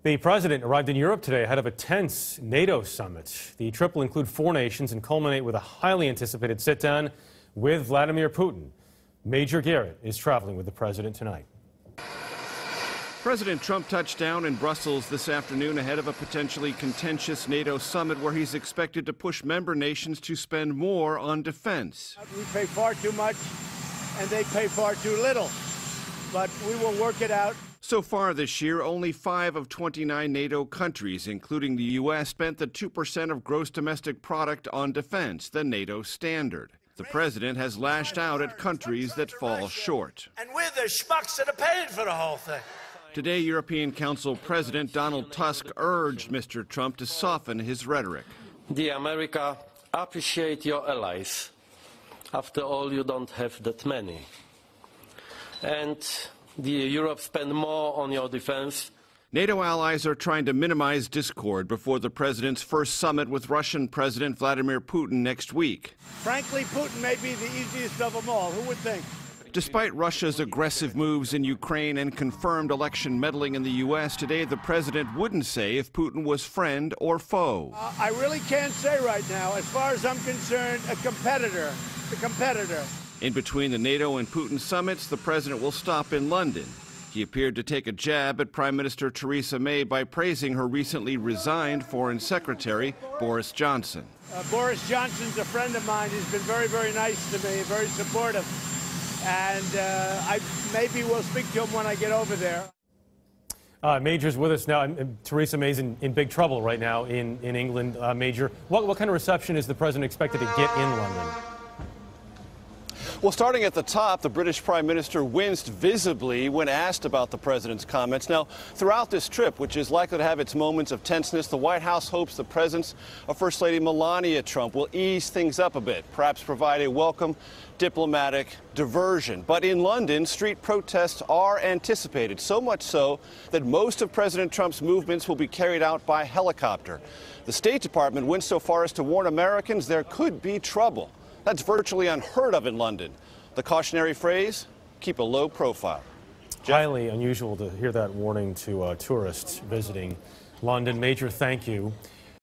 The president arrived in Europe today ahead of a tense NATO summit. The trip will include 4 nations and culminate with a highly anticipated sit-down with Vladimir Putin. Major Garrett is traveling with the president tonight. President Trump touched down in Brussels this afternoon ahead of a potentially contentious NATO summit where he's expected to push member nations to spend more on defense. We pay far too much and they pay far too little, but we will work it out. So far this year, only 5 of 29 NATO countries, including the U.S., spent the 2% of gross domestic product on defense, the NATO standard. The president has lashed out at countries that fall short. And we're the schmucks that are paying for the whole thing. Today, European Council President Donald Tusk urged Mr. Trump to soften his rhetoric. Dear America, appreciate your allies. After all, you don't have that many. And Europe spend more on your defense. NATO allies are trying to minimize discord before the president's first summit with Russian President Vladimir Putin next week. Frankly, Putin may be the easiest of them all. Who would think? Despite Russia's aggressive moves in Ukraine and confirmed election meddling in the U.S., today the president wouldn't say if Putin was friend or foe. I really can't say right now. As far as I'm concerned, a competitor. In between the NATO and Putin summits, the president will stop in London. He appeared to take a jab at Prime Minister Theresa May by praising her recently resigned Foreign Secretary, Boris Johnson. Boris Johnson's a friend of mine. He's been very, very nice to me, very supportive. And maybe we'll speak to him when I get over there. Major's with us now. And Theresa May's in big trouble right now in England. Major, what kind of reception is the president expected to get in London? Well, starting at the top, the British Prime Minister winced visibly when asked about the president's comments. Now, throughout this trip, which is likely to have its moments of tenseness, the White House hopes the presence of First Lady Melania Trump will ease things up a bit, perhaps provide a welcome diplomatic diversion. But in London, street protests are anticipated, so much so that most of President Trump's movements will be carried out by helicopter. The State Department went so far as to warn Americans there could be trouble. That's virtually unheard of in London. The cautionary phrase, keep a low profile. Jeff? Highly unusual to hear that warning to tourists visiting London. Major, thank you.